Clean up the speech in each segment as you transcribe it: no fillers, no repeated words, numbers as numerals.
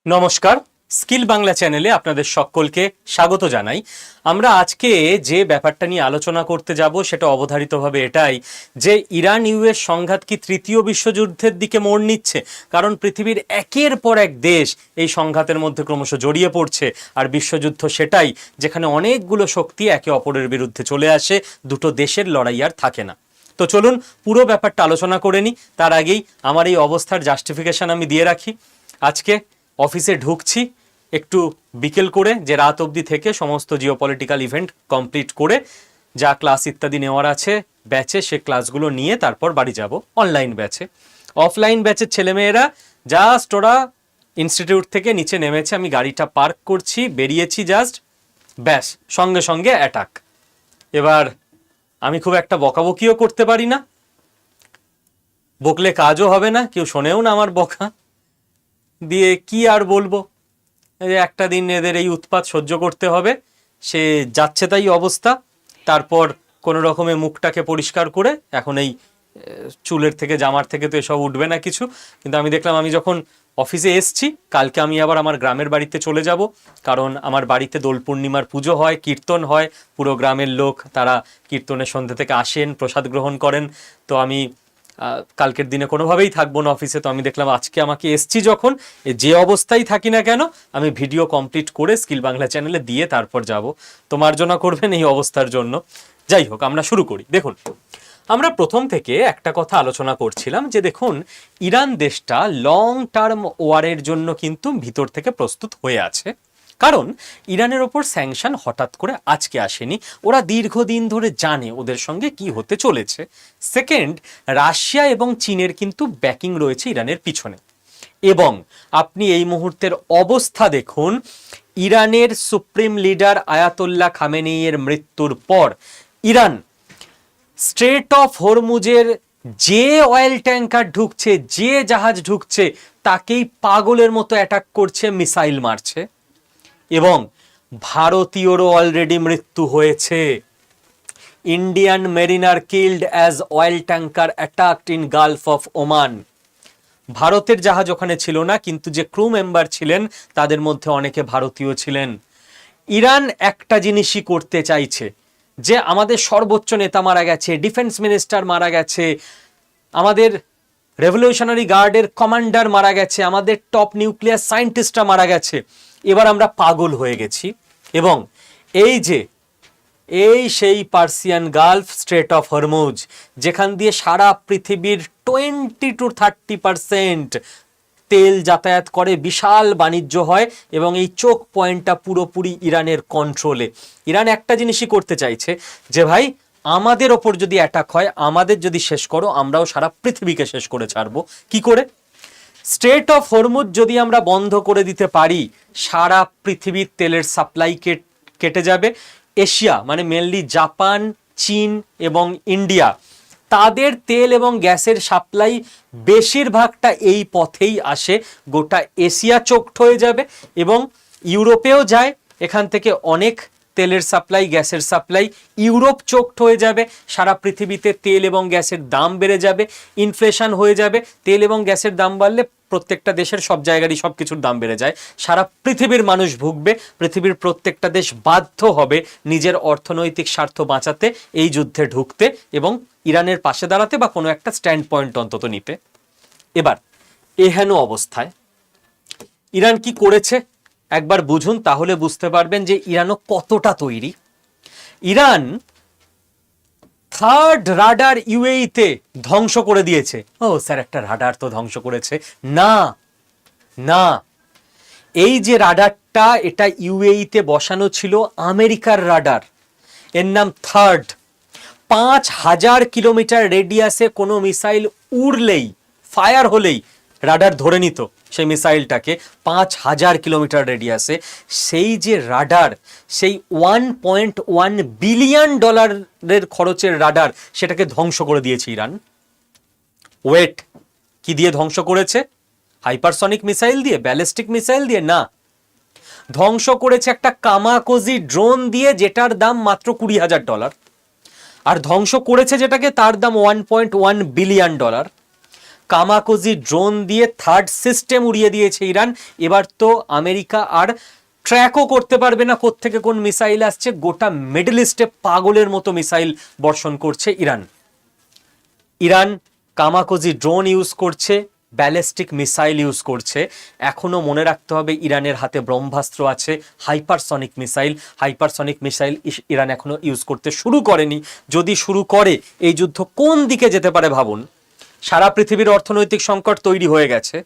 নমস্কার, স্কিল বাংলা চ্যানেলে আপনাদের সকলকে স্বাগত জানাই। আমরা আজকে যে ব্যাপারটা নিয়ে আলোচনা করতে যাব সেটা অবধারিতভাবে এটাই যে ইরান ইউএস সংঘাত কি তৃতীয় বিশ্বযুদ্ধের দিকে মোড় নিচ্ছে। কারণ পৃথিবীর একের পর এক দেশ এই সংঘাতের মধ্যে ক্রমশ জড়িয়ে পড়ছে, আর বিশ্বযুদ্ধ সেটাই যেখানে অনেকগুলো শক্তি একে অপরের বিরুদ্ধে চলে আসে, দুটো দেশের লড়াই আর থাকে না। তো চলুন পুরো ব্যাপারটা আলোচনা করে নিই। তার আগেই আমার এই অবস্থার জাস্টিফিকেশন আমি দিয়ে রাখি। আজকে অফিসে ঢুকছি একটু বিকেল করে, যে রাত অবধি থেকে সমস্ত জিওপলিটিক্যাল ইভেন্ট কমপ্লিট করে যা ক্লাস ইত্যাদি নেওয়ার আছে ব্যাচে, সে ক্লাসগুলো নিয়ে তারপর বাড়ি যাব অনলাইন ব্যাচে। অফলাইন ব্যাচের ছেলেমেয়েরা জাস্ট ওরা ইনস্টিটিউট থেকে নিচে নেমেছে, আমি গাড়িটা পার্ক করছি, বেরিয়েছি জাস্ট, ব্যাস সঙ্গে সঙ্গে অ্যাটাক। এবার আমি খুব একটা বকাবকিও করতে পারি না, বকলে কাজও হবে না, কেউ শোনেও না আমার বকা দিয়ে, কি আর বলবো। একটা দিন এদের এই উৎপাত সহ্য করতে হবে, সে যাচ্ছে তাই অবস্থা। তারপর কোনো রকমে মুখটাকে পরিষ্কার করে, এখন এই চুলের থেকে জামার থেকে তো এসব উঠবে না কিছু, কিন্তু আমি দেখলাম আমি যখন অফিসে এসছি, কালকে আমি আবার আমার গ্রামের বাড়িতে চলে যাব, কারণ আমার বাড়িতে দোল পূর্ণিমার পুজো হয়, কীর্তন হয়, পুরো গ্রামের লোক তারা কীর্তনের সন্ধ্যে থেকে আসেন, প্রসাদ গ্রহণ করেন। তো আমি কালকের দিনে কোনোভাবেই থাকবো না অফিসে। তো আমি দেখলাম আজকে আমাকে এসছি যখন, যে অবস্থায় থাকি না কেন, আমি ভিডিও কমপ্লিট করে স্কিল বাংলা চ্যানেলে দিয়ে তারপর যাব। তো মার্জনা করবেন এই অবস্থার জন্য। যাই হোক, আমরা শুরু করি। দেখুন, আমরা প্রথম থেকে একটা কথা আলোচনা করছিলাম যে দেখুন, ইরান দেশটা লং টার্ম ওয়ারের জন্য কিন্তু ভিতর থেকে প্রস্তুত হয়ে আছে। কারণ ইরানের ওপর স্যাংশন হঠাৎ করে আজকে আসেনি, ওরা দীর্ঘদিন ধরে জানে ওদের সঙ্গে কি হতে চলেছে। সেকেন্ড, রাশিয়া এবং চীনের কিন্তু ব্যাকিং রয়েছে ইরানের পিছনে। এবং আপনি এই মুহূর্তের অবস্থা দেখুন, ইরানের সুপ্রিম লিডার আয়াতোল্লাহ খামেনেইয়ের মৃত্যুর পর ইরান স্ট্রেট অফ হরমুজের যে অয়েল ট্যাঙ্কার ঢুকছে, যে জাহাজ ঢুকছে, তাকেই পাগলের মতো অ্যাটাক করছে, মিসাইল মারছে। এবং ভারতীয়রও অলরেডি মৃত্যু হয়েছে। Indian mariner killed as oil tanker attacked in Gulf of Oman. ভারতের জাহাজ ওখানে ছিল না, কিন্তু যে ক্রু মেম্বার ছিলেন তাদের মধ্যে অনেকে ভারতীয় ছিলেন। ইরান একটা জিনিসই করতে চাইছে, যে আমাদের সর্বোচ্চ নেতা মারা গেছে, ডিফেন্স মিনিস্টার মারা গেছে, আমাদের রেভলিউশনারি গার্ডের কমান্ডার মারা গেছে, আমাদের টপ নিউক্লিয়ার সায়েন্টিস্টরা মারা গেছে, এবার আমরা পাগল হয়ে গেছি। এবং সেই Persian Gulf, strait of Hormuz, যেখান দিয়ে সারা পৃথিবীর 20-30% তেল যাতায়াত করে, বিশাল বাণিজ্য হয়, এবং এই চোক পয়েন্টটা পুরোপুরি ইরানের কন্ট্রোলে। ইরান একটা জিনিসই করতে চাইছে, যে ভাই আমাদের ওপর যদি অ্যাটাক হয়, আমাদের যদি শেষ করো, আমরাও সারা পৃথিবীকে শেষ করে ছাড়বো। কি করে? স্ট্রেট অফ হরমুজ যদি আমরা বন্ধ করে দিতে পারি, সারা পৃথিবীর তেলের সাপ্লাই কেটে যাবে। এশিয়া মানে মেনলি জাপান, চীন এবং ইন্ডিয়া, তাদের তেল এবং গ্যাসের সাপ্লাই বেশিরভাগটা এই পথেই আসে। গোটা এশিয়া চোখড হয়ে যাবে এবং ইউরোপেও যায়, এখান থেকে অনেক তেলের সাপ্লাই, গ্যাসের সাপ্লাই, ইউরোপ চোখড হয়ে যাবে। সারা পৃথিবীতে তেল এবং গ্যাসের দাম বেড়ে যাবে, ইনফ্লেশন হয়ে যাবে। তেল এবং গ্যাসের দাম বাড়লে প্রত্যেকটা দেশের সব জায়গারই সব কিছুর দাম বেড়ে যায়, সারা পৃথিবীর মানুষ ভুগবে। পৃথিবীর প্রত্যেকটা দেশ বাধ্য হবে নিজের অর্থনৈতিক স্বার্থ বাঁচাতে এই যুদ্ধে ঢুকতে এবং ইরানের পাশে দাঁড়াতে, বা কোনো একটা স্ট্যান্ড পয়েন্ট অন্তত নিতে। এবার এহেন অবস্থায় ইরান কি করেছে একবার বুঝুন, তাহলে বুঝতে পারবেন যে ইরানও কতটা তৈরি। ইরান থার্ড রাডার ইউএইতে ধ্বংস করে দিয়েছে। ও স্যার, একটা রাডার তো ধ্বংস করেছে? না না, এই যে রাডারটা, এটা ইউএইতে বসানো ছিল আমেরিকার রাডার, এর নাম থার্ড। 5000 কিলোমিটার রেডিয়াসে কোনো মিসাইল উড়লেই, ফায়ার হলেই রাডার ধরে নিত সেই মিসাইলটাকে। 5000 কিলোমিটার রেডিয়াসে সেই যে রাডার, সেই $1.1 বিলিয়ন খরচের রাডার, সেটাকে ধ্বংস করে দিয়েছে ইরান। ওয়েট, কি দিয়ে ধ্বংস করেছে? হাইপারসনিক মিসাইল দিয়ে, ব্যালিস্টিক মিসাইল দিয়ে? না, ধ্বংস করেছে একটা কামাকোজি ড্রোন দিয়ে, যেটার দাম মাত্র $20,000। আর ধ্বংস করেছে যেটাকে, তার দাম $1.1 বিলিয়ন। কামাকোজি ড্রোন দিয়ে থার্ড সিস্টেম উড়িয়ে দিয়েছে ইরান। এবার তো আমেরিকা আর ট্র্যাকও করতে পারবে না কোত্থেকে কোন মিসাইল আসছে। গোটা মিডল ইস্টে পাগলের মতো মিসাইল বর্ষণ করছে ইরান। ইরান কামাকোজি ড্রোন ইউজ করছে, ব্যালিস্টিক মিসাইল ইউজ করছে। এখনো মনে রাখতে হবে ইরানের হাতে ব্রহ্মাস্ত্র আছে, হাইপারসনিক মিসাইল ইরান এখনো ইউজ করতে শুরু করেনি। যদি শুরু করে এই যুদ্ধ কোন দিকে যেতে পারে ভাবুন। সারা পৃথিবীর অর্থনৈতিক সংকট তৈরি হয়ে গেছে,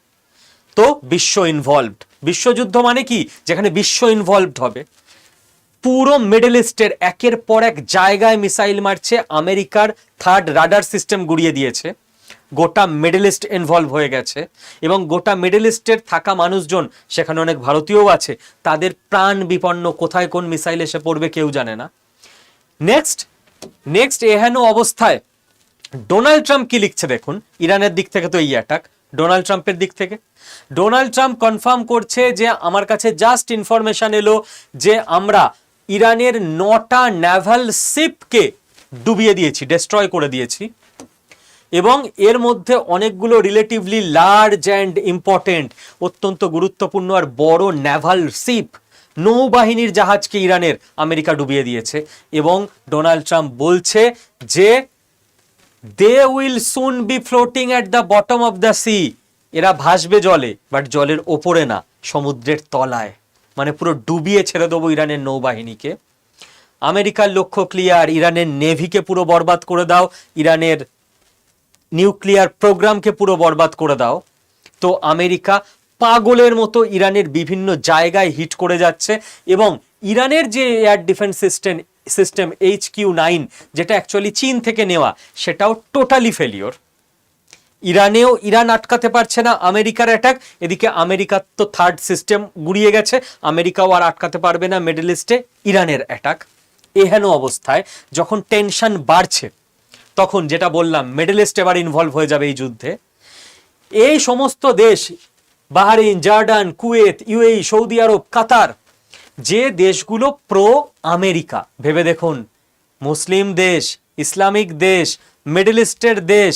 তো বিশ্ব ইনভলভড। বিশ্বযুদ্ধ মানে কি? যেখানে বিশ্ব ইনভলভড হবে। পুরো মিডল ইস্টের একের পর এক জায়গায় মিসাইল মারছে, আমেরিকার থার্ড রাডার সিস্টেম গুড়িয়ে দিয়েছে, গোটা মিডল ইস্ট ইনভলভ হয়ে গেছে। এবং গোটা মিডল ইস্টের থাকা মানুষজন, সেখানে অনেক ভারতীয়ও আছে, তাদের প্রাণ বিপন্ন। কোথায় কোন মিসাইল এসে পড়বে কেউ জানে না। নেক্সট এহেন অবস্থায় ডোনাল্ড ট্রাম্প কি লিখছে দেখুন। ইরানের দিক থেকে তো এই অ্যাটাক, ডোনাল্ড ট্রাম্পের দিক থেকে ডোনাল্ড ট্রাম্প কনফার্ম করছে যে আমার কাছে জাস্ট ইনফরমেশন এলো যে আমরা ইরানের 9টা নেভাল শিপকে ডুবিয়ে দিয়েছি, ডেস্ট্রয় করে দিয়েছি, এবং এর মধ্যে অনেকগুলো রিলেটিভলি লার্জ অ্যান্ড ইম্পর্টেন্ট, অত্যন্ত গুরুত্বপূর্ণ আর বড় নেভাল শিপ, নৌবাহিনীর জাহাজকে ইরানের আমেরিকা ডুবিয়ে দিয়েছে। এবং ডোনাল্ড ট্রাম্প বলছে যে they will soon be floating at the bottom of the sea, এরা ভাসবে জলে, বাট জলের ওপরে না, সমুদ্রের তলায়। মানে পুরো ডুবিয়ে ছেড়ে দেবো ইরানের নৌবাহিনীকে। আমেরিকার লক্ষ্য ক্লিয়ার, ইরানের নেভিকে পুরো বরবাদ করে দাও, ইরানের নিউক্লিয়ার প্রোগ্রামকে পুরো বরবাদ করে দাও। তো আমেরিকা পাগলের মতো ইরানের বিভিন্ন জায়গায় হিট করে যাচ্ছে। এবং ইরানের যে এয়ার ডিফেন্স সিস্টেম HQ-9, যেটা অ্যাকচুয়ালি চীন থেকে নেওয়া, সেটাও টোটালি ফেলিওর। ইরান আটকাতে পারছে না আমেরিকার অ্যাটাক। এদিকে আমেরিকার তো থার্ড সিস্টেম গুড়িয়ে গেছে, আমেরিকাও আর আটকাতে পারবে না মিডল ইস্টে ইরানের অ্যাটাক। এহেন অবস্থায় যখন টেনশন বাড়ছে, তখন যেটা বললাম মিডল ইস্ট এবার ইনভলভ হয়ে যাবে এই যুদ্ধে। এই সমস্ত দেশ, Bahrain, Jordan, Kuwait, UAE, Saudi Arab, Qatar, যে দেশগুলো প্রো আমেরিকা, ভেবে দেখুন, মুসলিম দেশ, ইসলামিক দেশ, মিডল ইস্টের দেশ,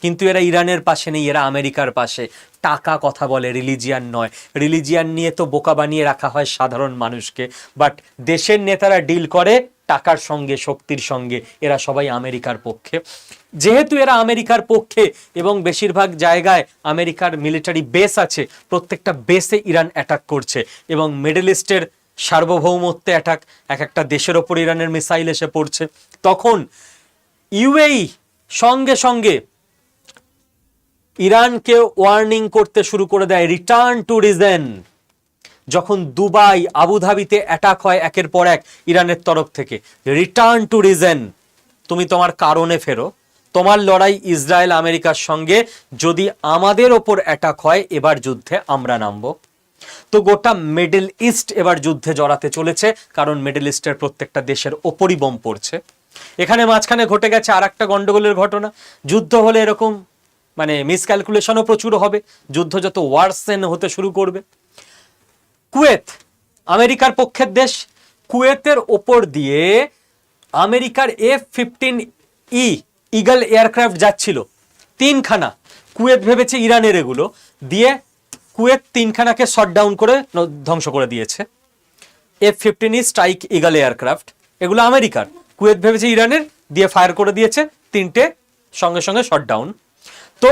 কিন্তু এরা ইরানের পাশে নেই, এরা আমেরিকার পাশে। টাকা কথা বলে, রিলিজিয়ান নয়। রিলিজিয়ান নিয়ে তো বোকা বানিয়ে রাখা হয় সাধারণ মানুষকে, বাট দেশের নেতারা ডিল করে টাকার সঙ্গে, শক্তির সঙ্গে। এরা সবাই আমেরিকার পক্ষে। যেহেতু এরা আমেরিকার পক্ষে এবং বেশিরভাগ জায়গায় আমেরিকার মিলিটারি বেস আছে, প্রত্যেকটা বেসে ইরান অ্যাটাক করছে এবং মিডল ইস্টের সার্বভৌমত্বে অ্যাটাক, এক একটা দেশের ওপর ইরানের মিসাইল এসে পড়ছে। তখন UAE সঙ্গে সঙ্গে ইরানকে ওয়ার্নিং করতে শুরু করে দেয়, রিটার্ন টু রিজন। যখন দুবাই, আবুধাবিতে অ্যাটাক হয় একের পর এক ইরানের তরফ থেকে, রিটার্ন টু রিজন, তুমি তোমার কারণে ফেরো। তোমার লড়াই ইসরায়েল আমেরিকার সঙ্গে, যদি আমাদের ওপর অ্যাটাক হয় এবার যুদ্ধে আমরা নামবো। তো গোটা মিডল ইস্ট এবার যুদ্ধে জড়াতে চলেছে, কারণ মিডল ইস্টের প্রত্যেকটা দেশের ওপরই বোম পড়ছে। এখানে মাঝখানে ঘটে গেছে আর একটা গন্ডগোলের ঘটনা। যুদ্ধ হলে এরকম মানে মিসক্যালকুলেশনও প্রচুর হবে, যুদ্ধ যত ওয়ার্সেন হতে শুরু করবে। কুয়েত আমেরিকার পক্ষের দেশ, কুয়েতের ওপর দিয়ে আমেরিকার F-15E ইগল এয়ারক্রাফট যাচ্ছিল 3খানা। কুয়েত ভেবেছে ইরানের এগুলো, দিয়ে কুয়েত 3খানাকে শটডাউন করে ধ্বংস করে দিয়েছে। F-15E স্ট্রাইক ইগল এয়ারক্রাফট, এগুলো আমেরিকার, কুয়েত ভেবেছে ইরানের, দিয়ে ফায়ার করে দিয়েছে 3টে সঙ্গে সঙ্গে শটডাউন। তো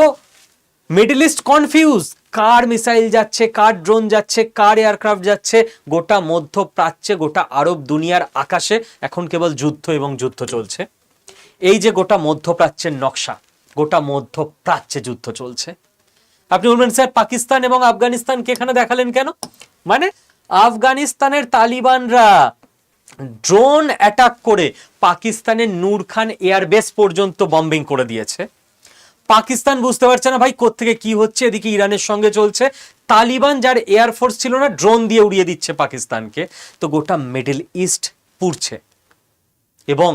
মিডল ইস্ট কনফিউজ, কার মিসাইল যাচ্ছে, কার ড্রোন যাচ্ছে, কার এয়ারক্রাফট যাচ্ছে। গোটা মধ্যপ্রাচ্যে, গোটা আরব দুনিয়ার আকাশে এখন কেবল যুদ্ধ এবং যুদ্ধ চলছে। এই যে গোটা মধ্যপ্রাচ্যের নকশা, গোটা মধ্যপ্রাচ্যে যুদ্ধ চলছে। আপনি বলবেন স্যার পাকিস্তান এবং আফগানিস্তানকে এখানে দেখালেন কেন? মানে আফগানিস্তানের তালিবানরা ড্রোন অ্যাটাক করে পাকিস্তানের নূর খান এয়ারবেস পর্যন্ত বম্বিং করে দিয়েছে। পাকিস্তান বুঝতে পারছে না ভাই কোত্থেকে কি হচ্ছে, এদিকে ইরানের সঙ্গে চলছে। তালিবান, যার এয়ারফোর্স ছিল না, ড্রোন দিয়ে উড়িয়ে দিচ্ছে পাকিস্তানকে। তো গোটা মিডল ইস্ট পুড়ছে। এবং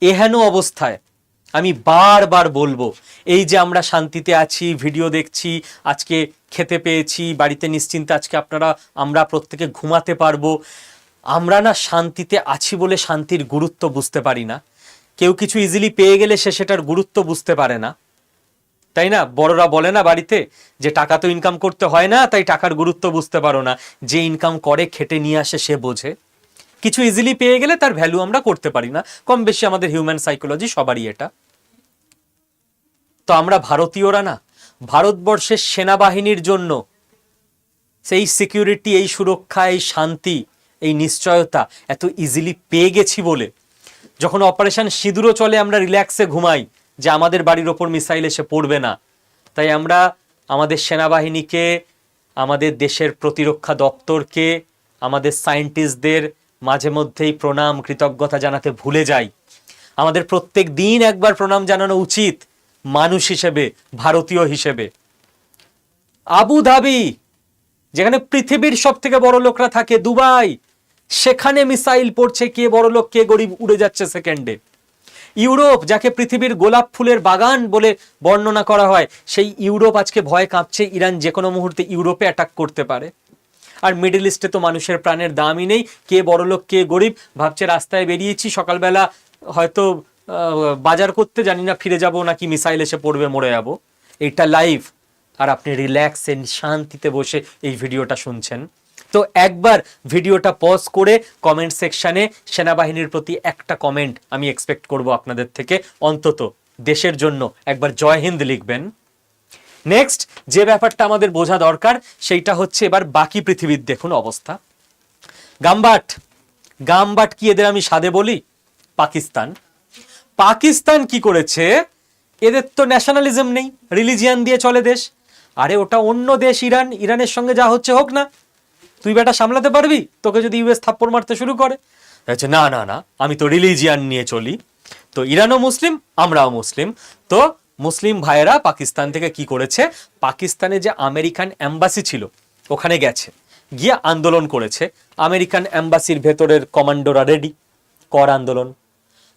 এহেন অবস্থায় আমি বারবার বলবো, এই যে আমরা শান্তিতে আছি, ভিডিও দেখছি, আজকে খেতে পেয়েছি, বাড়িতে নিশ্চিন্তে আজকে আমরা প্রত্যেকে ঘুমাতে পারবো, আমরা না শান্তিতে আছি বলে শান্তির গুরুত্ব বুঝতে পারি না। কেউ কিছু ইজিলি পেয়ে গেলে সে সেটার গুরুত্ব বুঝতে পারে না। তাই না? বড়রা বলে না বাড়িতে যে টাকা তো ইনকাম করতে হয় না, তাই টাকার গুরুত্ব বুঝতে পারো না, যে ইনকাম করে খেটে নিয়ে আসে সে বোঝে। কিছু ইজিলি পেয়ে গেলে তার ভ্যালু আমরা করতে পারি না, কম বেশি আমাদের হিউম্যান সাইকোলজি সবারই এটা। তো আমরা ভারতীয়রা না, ভারতবর্ষের সেনাবাহিনীর জন্য সেই সিকিউরিটি, এই সুরক্ষা, এই শান্তি, এই নিশ্চয়তা এত ইজিলি পেয়ে গেছি বলে যখন অপারেশন সিঁদুরও চলে আমরা রিল্যাক্সে ঘুমাই যে আমাদের বাড়ির ওপর মিসাইল এসে পড়বে না। তাই আমরা আমাদের সেনাবাহিনীকে, আমাদের দেশের প্রতিরক্ষা দপ্তরকে, আমাদের সায়েন্টিস্টদের মাঝে মধ্যেই প্রণাম কৃতজ্ঞতা জানাতে ভুলে যাই। আমাদের প্রত্যেক দিন একবার প্রণাম জানানো উচিত মানুষ হিসেবে, ভারতীয় হিসেবে। আবুধাবি, যেখানে পৃথিবীর সব থেকে বড় লোকরা থাকে, দুবাই, সেখানে মিসাইল পড়ছে, কে বড় লোক কে গরিব উড়ে যাচ্ছে সেকেন্ডে। ইউরোপ, যাকে পৃথিবীর গোলাপ ফুলের বাগান বলে বর্ণনা করা হয়, সেই ইউরোপ আজকে ভয়ে কাঁপছে, ইরান যে কোনো মুহূর্তে ইউরোপে অ্যাটাক করতে পারে। আর মিডল ইস্টে তো মানুষের প্রাণের দামই নেই, কে বড় লোক কে গরিব ভাবছে। রাস্তায় বেরিয়েছি সকালবেলা, হয়তো বাজার করতে, জানি না ফিরে যাব নাকি মিসাইল এসে পড়বে মরে যাব। এইটা লাইভ, আর আপনি রিল্যাক্সে শান্তিতে বসে এই ভিডিওটা শুনছেন। তো একবার ভিডিওটা পজ করে কমেন্ট সেকশনে সেনাবাহিনীর প্রতি একটা কমেন্ট আমি এক্সপেক্ট করব আপনাদের থেকে, অন্তত দেশের জন্য একবার জয় হিন্দ লিখবেন। নেক্সট যে ব্যাপারটা আমাদের বোঝা দরকার সেইটা হচ্ছে এবার বাকি পৃথিবীর দেখুন অবস্থা। গামবাট, গামবাট কি এদের আমি সাদে বলি? পাকিস্তান। পাকিস্তান কি করেছে? এদের তো ন্যাশনালিজম নেই, রিলিজিয়ান দিয়ে চলে দেশ। আরে ওটা অন্য দেশ, ইরান, ইরানের সঙ্গে যা হচ্ছে হোক না, তুই বেটা সামলাতে পারবি? তোকে যদি ইউএস থাপ্পড় মারতে শুরু করে, না না না, আমি তো রিলিজিয়ান নিয়ে চলি। তো ইরানও মুসলিম, আমরাও মুসলিম। তো মুসলিম ভাইয়েরা পাকিস্তান থেকে কি করেছে, পাকিস্তানে যে আমেরিকান এম্বাসি ছিল ওখানে গেছে, গিয়ে আন্দোলন করেছে। আমেরিকান এম্বাসির ভেতরের কমান্ডোরা রেডি, কর আন্দোলন,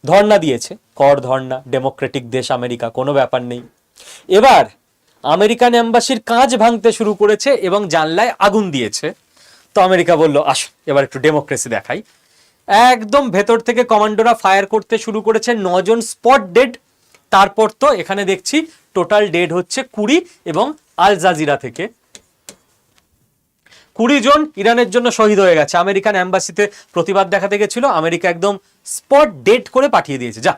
ধর্ণা দিয়েছে, কর ধর্ণা, ডেমোক্রেটিক দেশ আমেরিকা, কোনো ব্যাপার নেই। এবার আমেরিকান এম্বাসির কাঁচ ভাঙতে শুরু করেছে এবং জানলায় আগুন দিয়েছে। তো আমেরিকা বলল আসো এবার একটু ডেমোক্রেসি দেখাই। একদম ভেতর থেকে কমান্ডোরা ফায়ার করতে শুরু করেছে, 9 জন স্পট ডেড। তারপর তো এখানে দেখছি টোটাল ডেড হচ্ছে 20, এবং আল জাজিরা থেকে 20 জন ইরানের জন্য শহীদ হয়ে গেছে। আমেরিকান এম্বাসিতে প্রতিবাদ দেখাতে গেছিল, আমেরিকা একদম স্পট ডেড করে পাঠিয়ে দিয়েছে, যা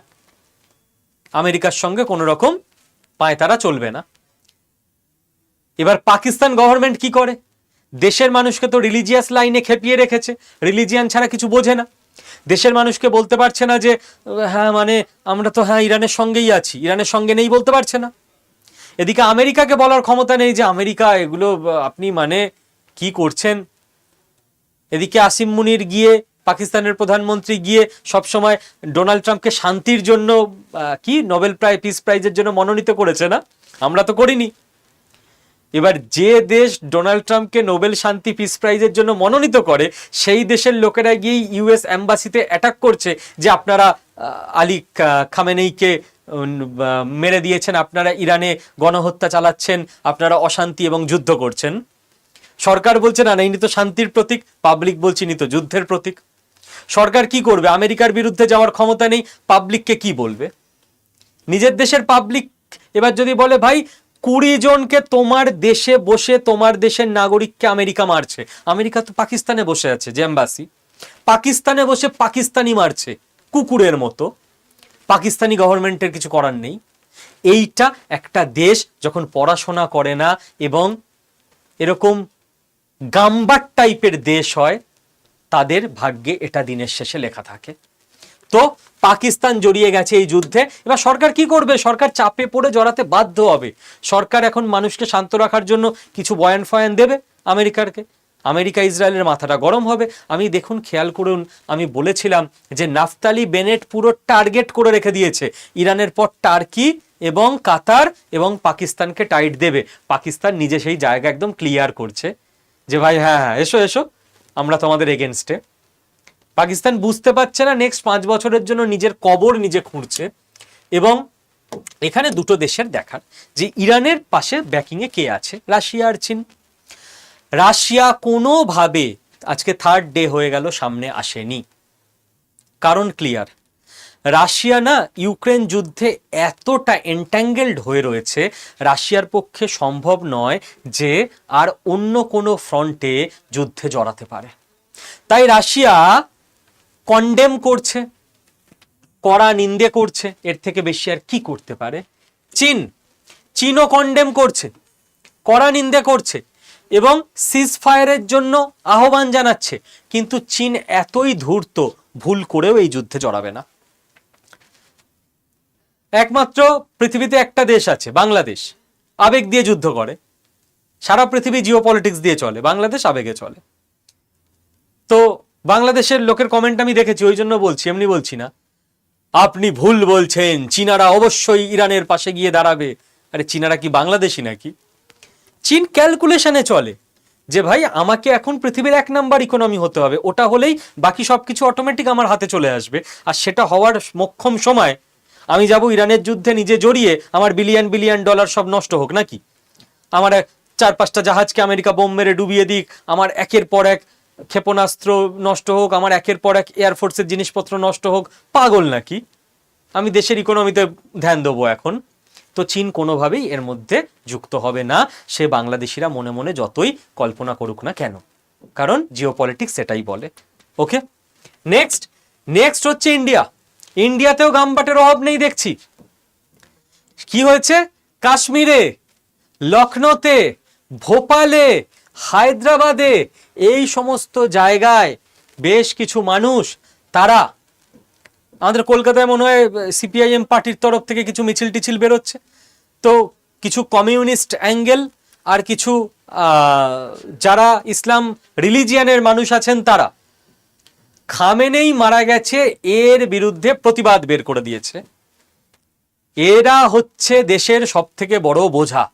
আমেরিকার সঙ্গে কোনো রকম পায়তারা চলবে না। এবার পাকিস্তান গভর্নমেন্ট কি করে? দেশের মানুষকে তো রিলিজিয়াস লাইনে খেপিয়ে রেখেছে, রিলিজিয়ান ছাড়া কিছু বোঝে না। দেশের মানুষকে বলতে পারছে না যে হ্যাঁ মানে আমরা তো হ্যাঁ ইরানের সঙ্গেই আছি, ইরানের সঙ্গে নেই বলতে পারছে না। এদিকে আমেরিকাকে বলার ক্ষমতা নেই যে আমেরিকা এগুলো আপনি মানে কি করছেন। এদিকে আসিম মুনির গিয়ে, পাকিস্তানের প্রধানমন্ত্রী গিয়ে সবসময় ডোনাল্ড ট্রাম্পকে শান্তির জন্য কি নোবেল পিস প্রাইজের জন্য মনোনীত করেছে না, আমরা তো করিনি। এবার যে দেশ ডোনাল্ড ট্রাম্পকে নোবেল শান্তি পিস প্রাইজের জন্য মনোনীত করে, সেই দেশের লোকেরা গিয়ে ইউএস এম্বাসিতে অ্যাটাক করছে যে আপনারা আলী খামেনেইকে মেরে দিয়েছেন, আপনারা ইরানে গণহত্যা চালাচ্ছেন, আপনারা অশান্তি এবং যুদ্ধ করছেন। সরকার বলছে না না ইনি তো শান্তির প্রতীক, পাবলিক বলছে ইনি তো যুদ্ধের প্রতীক। সরকার কি করবে? আমেরিকার বিরুদ্ধে যাওয়ার ক্ষমতা নেই, পাবলিককে কি বলবে? নিজের দেশের পাবলিক এবার যদি বলে ভাই 20 জনকে তোমার দেশে বসে, তোমার দেশের নাগরিককে আমেরিকা মারছে, আমেরিকা তো পাকিস্তানে বসে আছে যে এম্বাসি, পাকিস্তানে বসে পাকিস্তানি মারছে কুকুরের মতো, পাকিস্তানি গভর্নমেন্টের কিছু করার নেই। এইটা একটা দেশ যখন পড়াশোনা করে না এবং এরকম গাম্বার টাইপের দেশ হয়, তাদের ভাগ্যে এটা দিনের শেষে লেখা থাকে। তো পাকিস্তান জড়িয়ে গেছে এই যুদ্ধে। এবার সরকার কি করবে? সরকার চাপে পড়ে জড়াতে বাধ্য হবে। সরকার এখন মানুষকে শান্ত রাখার জন্য কিছু বয়ান ফয়ান দেবে আমেরিকাকে, আমেরিকা ইসরায়েলের মাথাটা গরম হবে। আমি দেখুন খেয়াল করুন, আমি বলেছিলাম যে নাফতালি বেনেট পুরো টার্গেট করে রেখে দিয়েছে, ইরানের পর টার্কি এবং কাতার এবং পাকিস্তানকে টাইট দেবে। পাকিস্তান নিজে সেই জায়গা একদম ক্লিয়ার করছে যে ভাই হ্যাঁ হ্যাঁ এসো এসো, আমরা তোমাদের এগেনস্টে। পাকিস্তান বুঝতে পারছে না নেক্সট 5 বছরের জন্য নিজের কবর নিজে খুঁড়ছে। এবং এখানে দুটো দেশের দেখার যে ইরানের পাশে ব্যাকিংয়ে কে আছে, রাশিয়া আর চীন। রাশিয়া কোনোভাবে আজকে 3rd ডে হয়ে গেল সামনে আসেনি, কারণ ক্লিয়ার। রাশিয়া না ইউক্রেন যুদ্ধে এতটা এন্ট্যাঙ্গেলড হয়ে রয়েছে, রাশিয়ার পক্ষে সম্ভব নয় যে আর অন্য কোনো ফ্রন্টে যুদ্ধে জড়াতে পারে। তাই রাশিয়া কন্ডেম করছে, কড়া নিন্দে করছে, এর থেকে বেশি আর কি করতে পারে। চীনও কন্ডেম করছে, কড়া নিন্দে করছে এবং সিজ ফায়ারের জন্য আহ্বান জানাচ্ছে, কিন্তু চীন এতই ধূর্ত, ভুল করেও এই যুদ্ধে জড়াবে না। একমাত্র পৃথিবীতে একটা দেশ আছে, বাংলাদেশ, আবেগ দিয়ে যুদ্ধ করে। সারা পৃথিবী জিওপলিটিক্স দিয়ে চলে, বাংলাদেশ আবেগে চলে। তো বাংলাদেশের লোকের কমেন্ট আমি দেখেছি, ওই জন্য বলছি, এমনি বলছি না। আপনি ভুল বলছেন, চীনারা অবশ্যই ইরানের পাশে গিয়ে দাঁড়াবে। আরে চীনারা কি বাংলাদেশি নাকি? চীন ক্যালকুলেশনে চলে যে ভাই আমাকে এখন পৃথিবীর 1 নাম্বার ইকোনমি হতে হবে, ওটা হলেই বাকি সবকিছু অটোমেটিক আমার হাতে চলে আসবে। আর সেটা হওয়ার মোক্ষম সময় আমি যাব ইরানের যুদ্ধে নিজে জড়িয়ে, আমার বিলিয়ন বিলিয়ন ডলার সব নষ্ট হোক নাকি? আমার 4-5টা জাহাজকে আমেরিকা বোম মেরে ডুবিয়ে দিক, আমার একের পর এক ক্ষেপণাস্ত্র নষ্ট হোক, আমার একের পর এক এয়ারফোর্সের জিনিসপত্র নষ্ট হোক, পাগল নাকি? আমি দেশের ইকোনমিতে ধ্যান দেবো এখন। তো চীন কোনোভাবেই এর মধ্যে যুক্ত হবে না, সে বাংলাদেশিরা মনে মনে যতই কল্পনা করুক না কেন, কারণ জিওপলিটিক্স সেটাই বলে। ওকে, নেক্সট হচ্ছে ইন্ডিয়া। ইন্ডিয়াতেও গামবাটের অভাব নেই দেখছি। কি হয়েছে? কাশ্মীরে, লখনৌতে, ভোপালে, হায়দ্রাবাদে, এই সমস্ত জায়গায় বেশ কিছু মানুষ, তারা, আমাদের কলকাতায় মনে হয় সিপিআইএম পার্টির তরফ থেকে কিছু মিছিল টিছিল বেরোচ্ছে, তো কিছু কমিউনিস্ট অ্যাঙ্গেল আর কিছু যারা ইসলাম রিলিজিয়ানের মানুষ আছেন, তারা খামেনেই মারা গেছে এর বিরুদ্ধে প্রতিবাদ বের করে দিয়েছে। এরা হচ্ছে দেশের সব থেকে বড় বোঝা।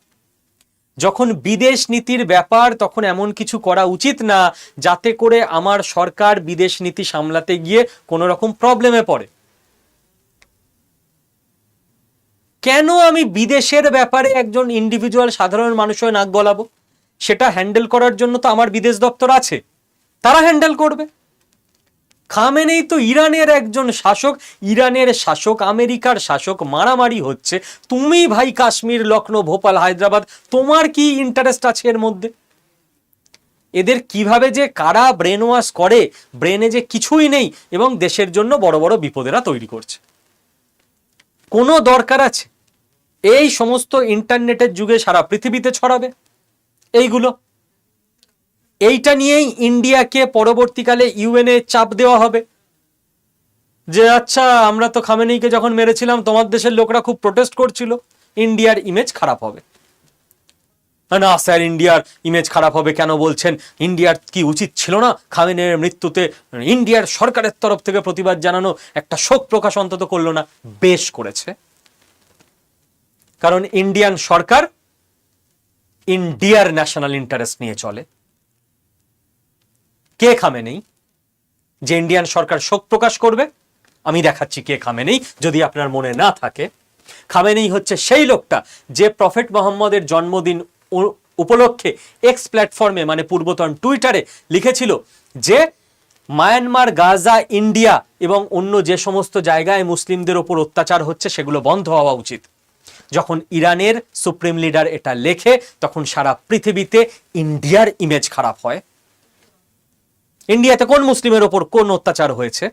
যখন বিদেশ নীতির ব্যাপার, তখন এমন কিছু করা উচিত না যাতে করে আমার সরকার বিদেশ নীতি সামলাতে গিয়ে কোনো রকম প্রবলেমে পড়ে। কেন আমি বিদেশের ব্যাপারে একজন ইন্ডিভিজুয়াল সাধারণ মানুষ হয়ে নাক গলাবো? সেটা হ্যান্ডেল করার জন্য তো আমার বিদেশ দপ্তর আছে, তারা হ্যান্ডেল করবে। খামেনেই তো ইরানের একজন শাসক, ইরানের শাসক, আমেরিকার শাসক, মারামারি হচ্ছে, তুমি ভাই কাশ্মীর, লখনৌ, ভোপাল, হায়দ্রাবাদ, তোমার কি ইন্টারেস্ট আছে এর মধ্যে? এদের কিভাবে যে কারা ব্রেন ওয়াশ করে, ব্রেনে যে কিছুই নেই এবং দেশের জন্য বড় বড় বিপদেরা তৈরি করছে। কোনো দরকার আছে এই সমস্ত ইন্টারনেটের যুগে সারা পৃথিবীতে ছড়াবে এইগুলো? এইটা নিয়েই ইন্ডিয়াকে পরবর্তীকালে ইউএনএ চাপ দেওয়া হবে যে আচ্ছা, আমরা তো খামেনেইকে যখন মেরেছিলাম তোমার দেশের লোকরা খুব প্রোটেস্ট করছিল, ইন্ডিয়ার ইমেজ খারাপ হবে। না স্যার, ইন্ডিয়ার ইমেজ খারাপ হবে কেন বলছেন? ইন্ডিয়ার কি উচিত ছিল না খামেনেইর মৃত্যুতে ইন্ডিয়ার সরকারের তরফ থেকে প্রতিবাদ জানানো, একটা শোক প্রকাশ অন্তত করলো না? বেশ করেছে, কারণ ইন্ডিয়ান সরকার ইন্ডিয়ার ন্যাশনাল ইন্টারেস্ট নিয়ে চলে। কে খামেনেই যে ইন্ডিয়ান সরকার শোক প্রকাশ করবে? আমি দেখাচ্ছি কে খামেনেই, যদি আপনার মনে না থাকে। খামেনেই হচ্ছে সেই লোকটা যে প্রফেট মোহাম্মদের জন্মদিন উপলক্ষে এক্স প্ল্যাটফর্মে, মানে পূর্বতন টুইটারে লিখেছিল যে মায়ানমার, গাজা, ইন্ডিয়া এবং অন্য যে সমস্ত জায়গায় মুসলিমদের ওপর অত্যাচার হচ্ছে সেগুলো বন্ধ হওয়া উচিত। যখন ইরানের সুপ্রিম লিডার এটা লেখে, তখন সারা পৃথিবীতে ইন্ডিয়ার ইমেজ খারাপ হয়। ইন্ডিয়াতে কোন মুসলিমের ওপর কোন অত্যাচার হয়েছে?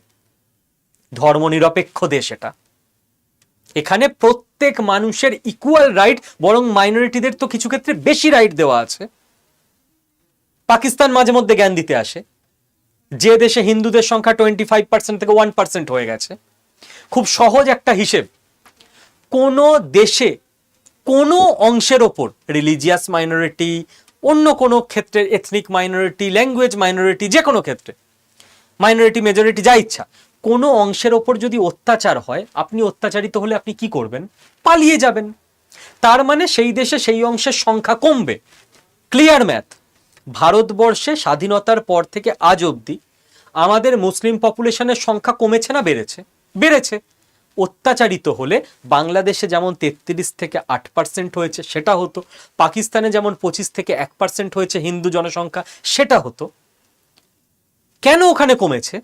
ধর্মনিরপেক্ষ দেশ এটা, এখানে প্রত্যেক মানুষের ইকুয়াল রাইট, বরং মাইনরিটিদের তো কিছু ক্ষেত্রে বেশি রাইট দেওয়া আছে। পাকিস্তান মাঝে মধ্যে জ্ঞান দিতে আসে, যে দেশে হিন্দুদের সংখ্যা 25% থেকে 1% হয়ে গেছে। খুব সহজ একটা হিসেব, কোন দেশে কোনো অংশের ওপর, রিলিজিয়াস মাইনরিটি, অন্য কোনো ক্ষেত্রে এথনিক মাইনরিটি, ল্যাঙ্গুয়েজ মাইনরিটি, যে কোনো ক্ষেত্রে মাইনরিটি, মেজরিটি, যা ইচ্ছা, কোনো অংশের ওপর যদি অত্যাচার হয়, আপনি অত্যাচারিত হলে আপনি কি করবেন? পালিয়ে যাবেন। তার মানে সেই দেশে সেই অংশের সংখ্যা কমবে। Clear math. ভারতবর্ষে স্বাধীনতার পর থেকে আজ অবধি আমাদের মুসলিম পপুলেশনের সংখ্যা কমেছে না বেড়েছে? বেড়েছে। অত্যাচারিত হলে বাংলাদেশে যেমন 33 থেকে 8% হয়েছে সেটা হতো, পাকিস্তানে যেমন 25 থেকে 1% হয়েছে হিন্দু জনসংখ্যা সেটা হতো। কেন ওখানে কমেছে?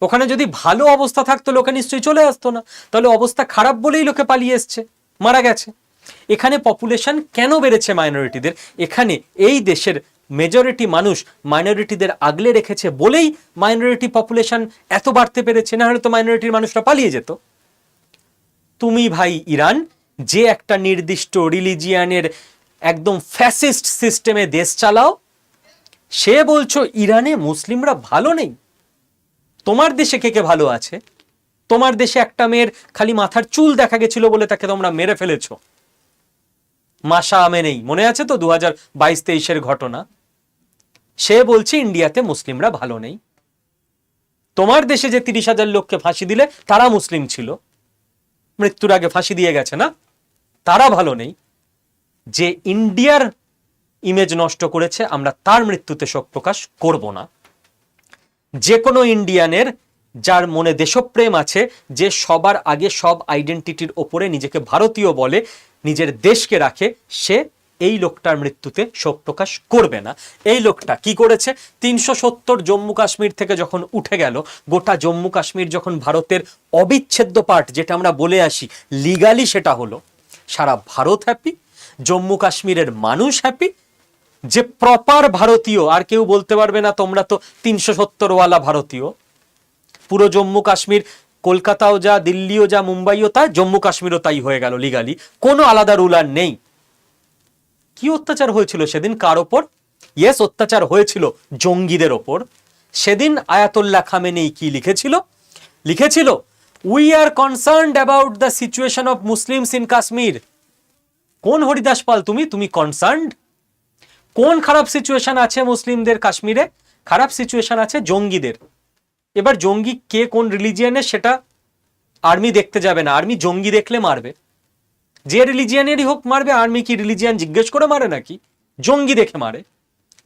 ওখানে যদি ভালো অবস্থা থাকতো লোকে নিশ্চয়ই চলে আসতো না, তাহলে অবস্থা খারাপ বলেই লোকে পালিয়ে এসছে, মারা গেছে। এখানে পপুলেশন কেন বেড়েছে মাইনরিটিদের? এখানে এই দেশের মেজরিটি মানুষ মাইনরিটিদের আগলে রেখেছে বলেই মাইনরিটি পপুলেশন এত বাড়তে পেরেছে, না হলে তো মাইনরিটির মানুষরা পালিয়ে যেত। তুমি ভাই ইরান, যে একটা নির্দিষ্ট রিলিজিয়ানের একদম ফ্যাসিস্ট সিস্টেমে দেশ চালাও, সে বলছো ইরানে মুসলিমরা ভালো নেই? তোমার দেশে কে কে ভালো আছে? তোমার দেশে একটা মেয়ের খালি মাথার চুল দেখা গেছিল বলে তাকে তোমরা মেরে ফেলেছো, মাশা আমেনেই, মনে আছে তো 2022-23-এর ঘটনা। সে বলছে ইন্ডিয়াতে মুসলিমরা ভালো নেই। তোমার দেশে যে 30,000 লোককে ফাঁসি দিলে তারা মুসলিম ছিল, মৃত্যুর আগে ফাঁসি দিয়ে গেছে না, তারা ভালো নেই। যে ইন্ডিয়ার ইমেজ নষ্ট করেছে, আমরা তার মৃত্যুতে শোক প্রকাশ করব না। যে কোনো ইন্ডিয়ানের যার মনে দেশপ্রেম আছে, যে সবার আগে সব আইডেন্টিটির ওপরে নিজেকে ভারতীয় বলে, নিজের দেশকে রাখে, সে এই লোকটার মৃত্যুতে শোক প্রকাশ করবে না। এই লোকটা কি করেছে? 370 জম্মু কাশ্মীর থেকে যখন উঠে গেল, গোটা জম্মু কাশ্মীর যখন ভারতের অবিচ্ছেদ্য পার্ট, যেটা আমরা বলে আসি লিগালি, সেটা হলো, সারা ভারত হ্যাপি, জম্মু কাশ্মীরের মানুষ হ্যাপি। যে প্রপার ভারতীয়, আর কেউ বলতে পারবে না তোমরা তো 370 ভারতীয়। পুরো জম্মু কাশ্মীর, কলকাতাও যা, দিল্লিও যা, মুম্বাইও তাই, জম্মু কাশ্মীরও তাই হয়ে গেল লিগালি, কোনো আলাদা রুলার নেই। কি অত্যাচার হয়েছিল সেদিন? কার ওপর? ইয়েস, অত্যাচার হয়েছিল জঙ্গিদের ওপর। সেদিন আয়াতুল্লাহ খামেনি কি লিখেছিল? লিখেছিল, we are concerned about the situation of Muslims in Kashmir. কোন হরিদাস পাল তুমি? তুমি কনসার্নড? কোন খারাপ সিচুয়েশন আছে মুসলিমদের কাশ্মীরে? খারাপ সিচুয়েশন আছে জঙ্গিদের। এবার জঙ্গি কে কোন রিলিজিয়ানের সেটা আর্মি দেখতে যাবে না, আর্মি জঙ্গি দেখলে মারবে। যে রিলিজিয়ানেরই হোক মারবে। আর্মি কি রিলিজিয়ান জিজ্ঞেস করে মারে নাকি? জঙ্গি দেখে মারে।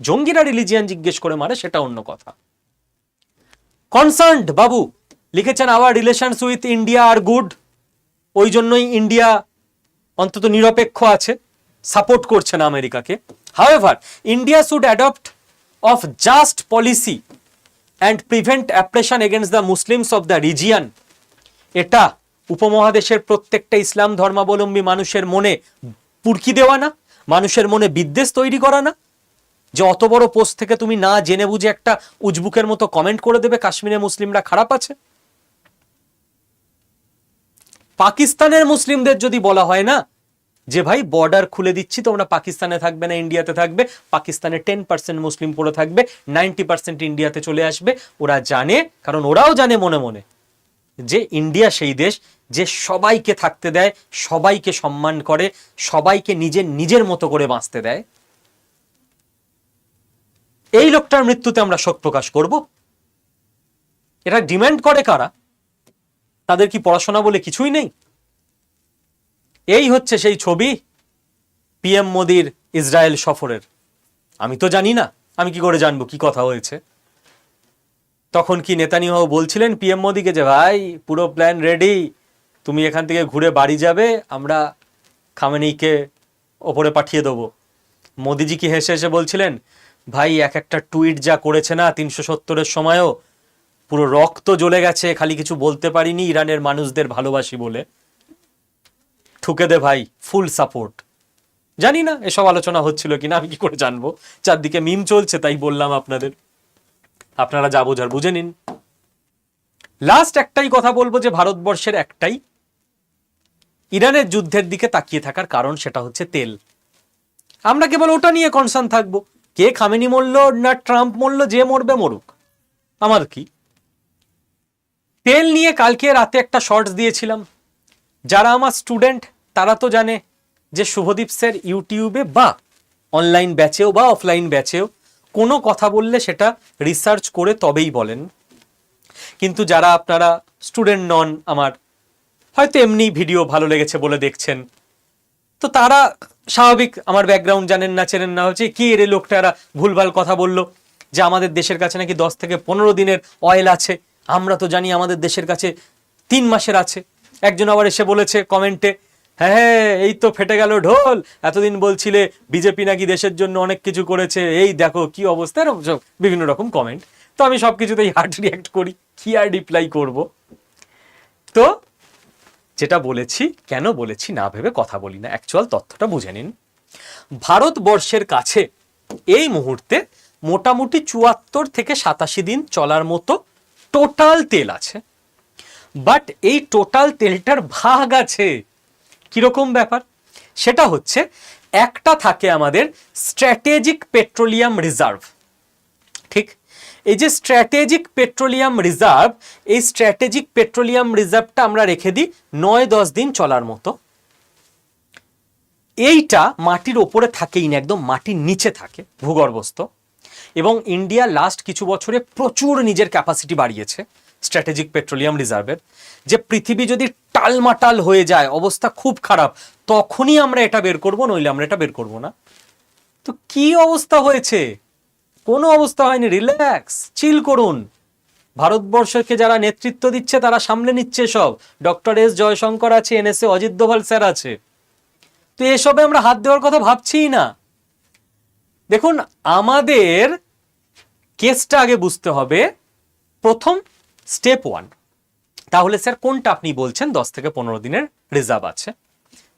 জঙ্গিরা রিলিজিয়ান জিজ্ঞেস করে মারে, সেটা অন্য কথা। কনসার্নড বাবু লিখেছেন, our relations with India are good. ওই জন্যই ইন্ডিয়া অন্তত নিরপেক্ষ আছে, সাপোর্ট করছে না আমেরিকাকে। However, India should adopt of just policy and prevent oppression against the Muslims of the region. এটা উপমহাদেশের প্রত্যেকটা ইসলাম ধর্মাবলম্বী মানুষের মনে পুরকি দেওয়া না, মানুষের মনে বিদ্বেষ তৈরি করা না, যে অত বড় পোস্ট থেকে তুমি না জেনে বুঝে একটা উজবুকের মতো কমেন্ট করে দেবে কাশ্মীরে মুসলিমরা খারাপ আছে। পাকিস্তানের মুসলিমদের যদি বলা হয় না যে ভাই বর্ডার খুলে দিচ্ছি, তোমরা পাকিস্তানে থাকবে না ইন্ডিয়াতে থাকবে, পাকিস্তানে 10% মুসলিম পড়ে থাকবে, 90% ইন্ডিয়াতে চলে আসবে, ওরা জানে, কারণ ওরাও জানে মনে মনে যে ইন্ডিয়া সেই দেশ যে সবাইকে থাকতে দেয়, সবাইকে সম্মান করে, সবাইকে নিজের নিজের মতো করে বাঁচতে দেয়। এই লোকটার মৃত্যুতে আমরা শোক প্রকাশ করব? এটা ডিমান্ড করে কারা? তাদের কি পড়াশোনা বলে কিছুই নেই? এই হচ্ছে সেই ছবি পিএম মোদির ইসরায়েল সফরের। আমি তো জানি না, আমি কি করে জানবো কি কথা হয়েছে? তখন কি নেতানিয়াহু বলছিলেন পিএম মোদিকে যে ভাই পুরো প্ল্যান রেডি, তুমি এখান থেকে ঘুরে বাড়ি যাবে, আমরা খামেনিকে ওপরে পাঠিয়ে দেবো? মোদিজি কি হেসে হেসে বলছিলেন, ভাই এক একটা টুইট যা করেছে না 370-এর সময়ও, পুরো রক্ত জ্বলে গেছে, খালি কিছু বলতে পারিনি, ইরানের মানুষদের ভালোবাসি বলে। ঠুকে দে ভাই, ফুল সাপোর্ট। জানি না এসব আলোচনা হচ্ছিল কিনা, আমি কি করে জানবো? চারদিকে মিম চলছে, তাই বললাম আপনাদের, আপনারা যা বোঝার বুঝে নিন। লাস্ট একটাই কথা বলবো, যে ভারতবর্ষের একটাই ইরানের যুদ্ধের দিকে তাকিয়ে থাকার কারণ, সেটা হচ্ছে তেল। আমরা কেবল ওটা নিয়ে কনসার্ন থাকবো, কে খামেনি মরল না ট্রাম্প মরল, যে মরবে মরুক, আমার কি। তেল নিয়ে কালকে রাতে একটা শর্টস দিয়েছিলাম, যারা আমার স্টুডেন্ট তারা তো জানে যে শুভদীপ স্যার ইউটিউবে বা অনলাইন ব্যাচেও বা অফলাইন ব্যাচেও কোনো কথা বললে সেটা রিসার্চ করে তবেই বলেন। কিন্তু যারা আপনারা স্টুডেন্ট নন আমার, হয়তো এমনি ভিডিও ভালো লেগেছে বলে দেখছেন, তো তারা স্বাভাবিক আমার ব্যাকগ্রাউন্ড জানেন না, চেনেন না, হচ্ছে কি এর লোকটারা ভুলভাল কথা বললো যে আমাদের দেশের কাছে নাকি 10 থেকে 15 দিনের অয়েল আছে, আমরা তো জানি আমাদের দেশের কাছে 3 মাসের আছে। একজন আবার এসে বলেছে কমেন্টে, হ্যাঁ এই তো ফেটে গেল ঢোল, এতদিন বলছিলে বিজেপি নাকি দেশের জন্য অনেক কিছু করেছে, এই দেখো কি অবস্থা, এরকম বিভিন্ন রকম কমেন্ট। তো আমি সবকিছুতেই হার্ট রিয়াক্ট করি, কি আর রিপ্লাই করব। তো যেটা বলেছি, কেন বলেছি না ভেবে কথা বলি না, অ্যাকচুয়াল তথ্যটা বুঝে নিন। ভারতবর্ষের কাছে এই মুহূর্তে মোটামুটি ৭৪ থেকে ৮৭ দিন চলার মতো টোটাল তেল আছে। বাট এই টোটাল তেলটার ভাগ আছে কিরকম ব্যাপার, সেটা হচ্ছে একটা থাকে আমাদের স্ট্র্যাটেজিক পেট্রোলিয়াম রিজার্ভ। ঠিক, এই যে স্ট্র্যাটেজিক পেট্রোলিয়াম রিজার্ভ, এই স্ট্র্যাটেজিক পেট্রোলিয়াম রিজার্ভটা আমরা রেখে দিই ৯-১০ দিন চলার মতো। এইটা মাটির ওপরে থাকেই না, একদম মাটির নিচে থাকে, ভূগর্ভস্থ। এবং ইন্ডিয়া লাস্ট কিছু বছরে প্রচুর নিজের ক্যাপাসিটি বাড়িয়েছে স্ট্র্যাটেজিক পেট্রোলিয়াম রিজার্ভের, যে পৃথিবী যদি টালমাটাল হয়ে যায়, অবস্থা খুব খারাপ, তখনই আমরা এটা বের করব, নইলে আমরা এটা বের করব না। তো কি অবস্থা হয়েছে? কোনো অবস্থা হয়নি, রিল্যাক্স, চিল করুন। ভারতবর্ষকে যারা নেতৃত্ব দিচ্ছে তারা সামলে নিচ্ছে সব। ডক্টর এস জয়শঙ্কর আছে, এনএসএ অজিত দোভাল স্যার আছে। তো এসবে আমরা হাত দেওয়ার কথা ভাবছিই না। দেখুন, আমাদের কেসটা আগে বুঝতে হবে। প্রথম স্টেপ 1, তাহলে স্যার কোনটা আপনি বলছেন 10 থেকে 15 দিনের রিজার্ভ আছে?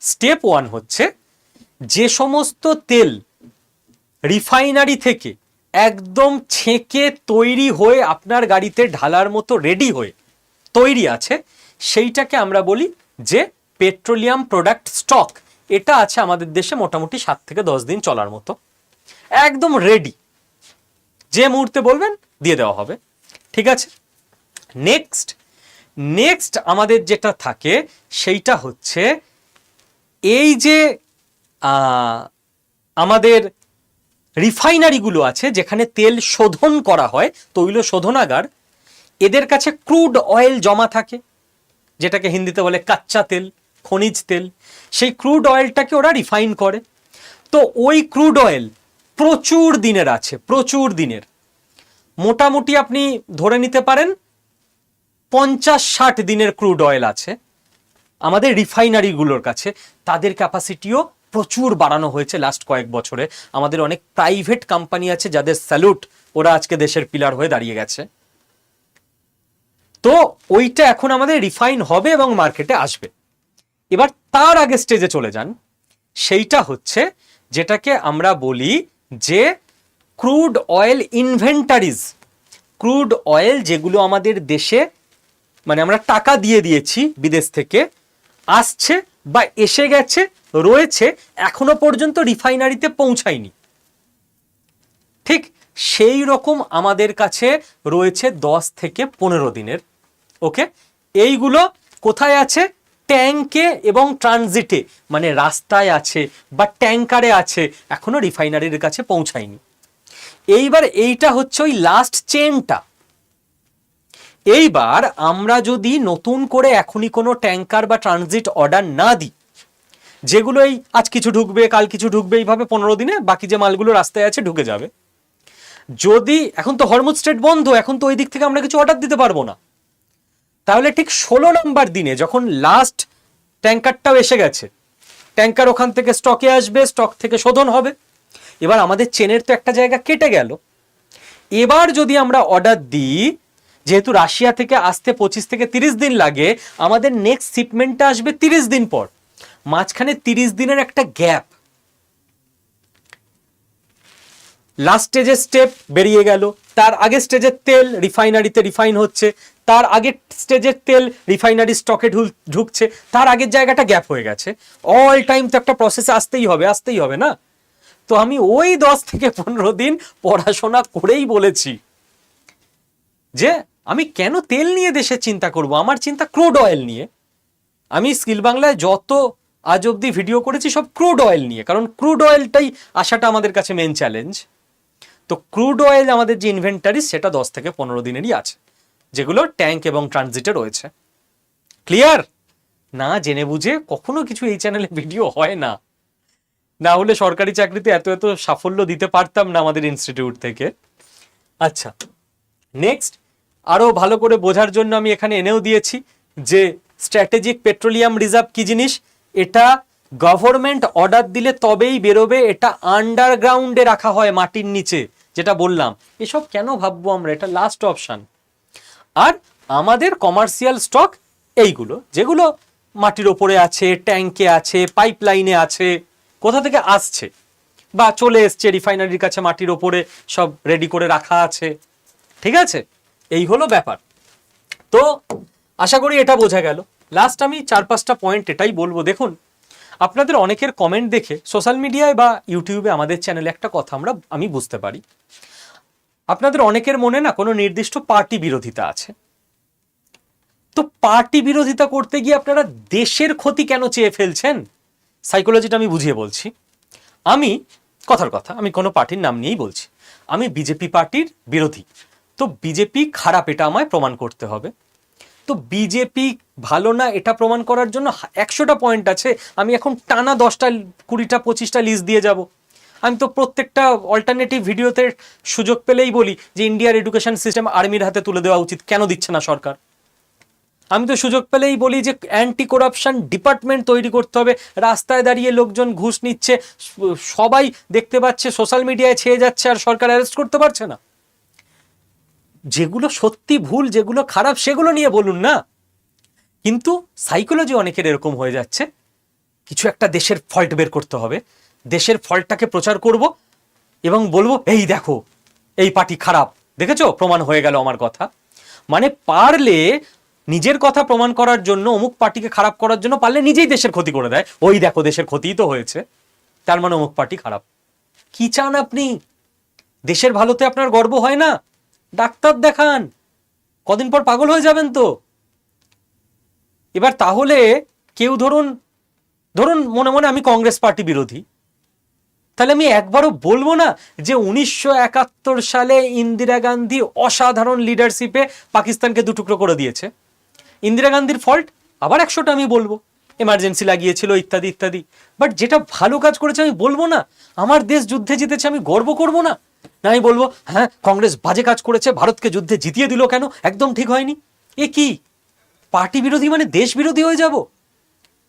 স্টেপ 1 হচ্ছে যে সমস্ত তেল রিফাইনারি থেকে একদম ছেঁকে তৈরি হয়ে আপনার গাড়িতে ঢালার মতো রেডি হয়ে তৈরি আছে, সেইটাকে আমরা বলি যে পেট্রোলিয়াম প্রোডাক্ট স্টক। এটা আছে আমাদের দেশে মোটামুটি 7 থেকে 10 দিন চলার মতো, একদম রেডি, যে মুহূর্তে বলবেন দিয়ে দেওয়া হবে। ঠিক আছে, নেক্সট আমাদের যেটা থাকে সেইটা হচ্ছে এই যে আমাদের রিফাইনারিগুলো আছে যেখানে তেল শোধন করা হয়, তৈল শোধনাগার, এদের কাছে ক্রুড অয়েল জমা থাকে, যেটাকে হিন্দিতে বলে কাচ্চা তেল, খনিজ তেল। সেই ক্রুড অয়েলটাকে ওরা রিফাইন করে। তো ওই ক্রুড অয়েল প্রচুর দিনের আছে, প্রচুর দিনের, মোটামুটি আপনি ধরে নিতে পারেন 50-60 দিনের ক্রুড অয়েল আছে আমাদের রিফাইনারিগুলোর কাছে। তাদের ক্যাপাসিটিও প্রচুর বাড়ানো হয়েছে লাস্ট কয়েক বছরে। আমাদের অনেক প্রাইভেট কোম্পানি আছে যাদের স্যালুট, ওরা আজকে দেশের পিলার হয়ে দাঁড়িয়ে গেছে। তো ওইটা এখন আমাদের রিফাইন হবে এবং মার্কেটে আসবে। এবার তার আগে স্টেজে চলে যান, সেইটা হচ্ছে যেটাকে আমরা বলি যে ক্রুড অয়েল ইনভেন্টারিজ। ক্রুড অয়েল যেগুলো আমাদের দেশে, মানে আমরা টাকা দিয়ে দিয়েছি বিদেশ থেকে, আসছে বা এসে গেছে, রয়েছে, এখনো পর্যন্ত রিফাইনারিতে পৌঁছায়নি। ঠিক সেই রকম আমাদের কাছে রয়েছে 10 থেকে 15 দিনের। ওকে, এইগুলো কোথায় আছে? ট্যাঙ্কে এবং ট্রানজিটে, মানে রাস্তায় আছে বা ট্যাঙ্কারে আছে, এখনো রিফাইনারির কাছে পৌঁছায়নি। এইবার এইটা হচ্ছে ওই লাস্ট চেনটা। এইবার আমরা যদি নতুন করে এখনই কোনো ট্যাঙ্কার বা ট্রানজিট অর্ডার না দিই, যেগুলো এই আজ কিছু ঢুকবে কাল কিছু ঢুকবে, এইভাবে 15 দিনে বাকি যে মালগুলো রাস্তায় আছে ঢুকে যাবে। যদি এখন তো হরমুজ স্ট্রেট বন্ধ, এখন তো ওই দিক থেকে আমরা কিছু অর্ডার দিতে পারবো না। তাহলে ঠিক 16 নম্বর দিনে যখন লাস্ট ট্যাঙ্কারটাও এসে গেছে, ট্যাঙ্কার ওখান থেকে স্টকে আসবে, স্টক থেকে শোধন হবে। এবার আমাদের চেনের তো একটা জায়গা কেটে গেল। এবার যদি আমরা অর্ডার দিই, যেহেতু রাশিয়া থেকে আসতে 25 থেকে 30 দিন লাগে, আমাদের নেক্সট শিপমেন্টটা আসবে 30 দিন পর। মাঝখানে 30 দিনের একটা গ্যাপ। লাস্ট স্টেজের স্টেপ বেরিয়ে গেল, তার আগের স্টেজের তেল রিফাইনারিতে রিফাইন হচ্ছে, তার আগের স্টেজের তেল রিফাইনারি স্টকে ঢুকছে, তার আগের জায়গাটা গ্যাপ হয়ে গেছে। অল টাইম তো একটা প্রসেসে আসতেই হবে না? তো আমি ওই 10 থেকে 15 দিন পড়াশোনা করেই বলেছি যে আমি কেন তেল নিয়ে দেশে চিন্তা করব, আমার চিন্তা ক্রুড অয়েল নিয়ে। আমি স্কিল বাংলায় যত আজ অব্দি ভিডিও করেছি সব ক্রুড অয়েল নিয়ে, কারণ ক্রুড অয়েলটাই আসাটা আমাদের কাছে মেন চ্যালেঞ্জ। তো ক্রুড অয়েল আমাদের যে ইনভেন্টারি, সেটা 10 থেকে 15 দিনেরই আছে, যেগুলো ট্যাঙ্ক এবং ট্রানজিটে রয়েছে। ক্লিয়ার? না জেনে বুঝে কখনো কিছু এই চ্যানেলে ভিডিও হয় না, না হলে সরকারি চাকরিতে এত সাফল্য দিতে পারতাম না আমাদের ইনস্টিটিউট থেকে। আচ্ছা, নেক্সট আরো ভালো করে বোঝার জন্য আমি এখানে এনেও দিয়েছি যে স্ট্র্যাটেজিক পেট্রোলিয়াম রিজার্ভ কি জিনিস। এটা গভর্নমেন্ট অর্ডার দিলে তবেই বেরোবে, এটা আন্ডারগ্রাউন্ডে রাখা হয় মাটির নিচে, যেটা বললাম। এসব কেন ভাববো আমরা, এটা লাস্ট অপশন। আর আমাদের কমার্শিয়াল স্টক এইগুলো, যেগুলো মাটির ওপরে আছে, ট্যাঙ্কে আছে, পাইপলাইনে আছে, কোথা থেকে আসছে বা চলে এসছে রিফাইনারির কাছে মাটির ওপরে সব রেডি করে রাখা আছে। ঠিক আছে, এই হলো ব্যাপার। তো আশা করি এটা বোঝা গেল। লাস্ট আমি 4-5টা পয়েন্ট এটাই বলবো। দেখুন, আপনাদের অনেকের কমেন্ট দেখে সোশ্যাল মিডিয়ায় বা ইউটিউবে আমাদের চ্যানেলে একটা কথা আমি বুঝতে পারি, আপনাদের অনেকের মনে না কোনো নির্দিষ্ট পার্টি বিরোধিতা আছে। তো পার্টি বিরোধিতা করতে গিয়ে আপনারা দেশের ক্ষতি কেন চেয়ে ফেলছেন? সাইকোলজিটা আমি বুঝিয়ে বলছি। আমি কথার কথা, আমি কোনো পার্টির নাম নিয়েই বলছি, আমি বিজেপি পার্টির বিরোধী। তো বিজেপি খারাপ এটা আমায় প্রমাণ করতে হবে। তো বিজেপি ভালো না এটা প্রমাণ করার জন্য 100টা পয়েন্ট আছে। আমি এখন টানা 10টা 20টা 25টা লিস্ট দিয়ে যাব। আমি তো প্রত্যেকটা অল্টারনেটিভ ভিডিওতে সুযোগ পেলেই বলি যে ইন্ডিয়ার এডুকেশন সিস্টেম আর্মির হাতে তুলে দেওয়া উচিত, কেন দিচ্ছে না সরকার? আমি তো সুযোগ পেলেই বলি যে অ্যান্টি করাপশন ডিপার্টমেন্ট তৈরি করতে হবে। রাস্তায় দাঁড়িয়ে লোকজন ঘুষ নিচ্ছে, সবাই দেখতে পাচ্ছে, সোশ্যাল মিডিয়ায় ছেয়ে যাচ্ছে, আর সরকার অ্যারেস্ট করতে পারছে না। যেগুলো সত্যি ভুল, যেগুলো খারাপ, সেগুলো নিয়ে বলুন না। কিন্তু সাইকোলজি অনেকের এরকম হয়ে যাচ্ছে, কিছু একটা দেশের ফল্ট বের করতে হবে, দেশের ফল্টটাকে প্রচার করব এবং বলবো এই দেখো এই পার্টি খারাপ, দেখেছো প্রমাণ হয়ে গেল আমার কথা। মানে পারলে নিজের কথা প্রমাণ করার জন্য, অমুক পার্টিকে খারাপ করার জন্য পারলে নিজেই দেশের ক্ষতি করে দেয়। ওই দেখো দেশের ক্ষতিই তো হয়েছে, তার মানে অমুক পার্টি খারাপ। কি চান আপনি? দেশের ভালোতে আপনার গর্ব হয় না? ডাক্তার দেখান, কদিন পর পাগল হয়ে যাবেন তো। এবার তাহলে কেউ ধরুন মনে মনে আমি কংগ্রেস পার্টি বিরোধী, তাহলে আমি একবারও বলবো না যে 1971 সালে ইন্দিরা গান্ধী অসাধারণ লিডারশিপে পাকিস্তানকে দুটুকরো করে দিয়েছে, ইন্দিরা গান্ধীর ফল্ট? আবার 100টা আমি বলবো, এমার্জেন্সি লাগিয়েছিল ইত্যাদি ইত্যাদি। বাট যেটা ভালো কাজ করেছে আমি বলবো না? আমার দেশ যুদ্ধে জিতেছে আমি গর্ব করব না? না আমি বলবো হ্যাঁ কংগ্রেস বাজে কাজ করেছে, ভারতকে যুদ্ধে জিতিয়ে দিল, কেন একদম ঠিক হয়নি? এ কি পার্টি বিরোধী মানে দেশ বিরোধী হয়ে যাব?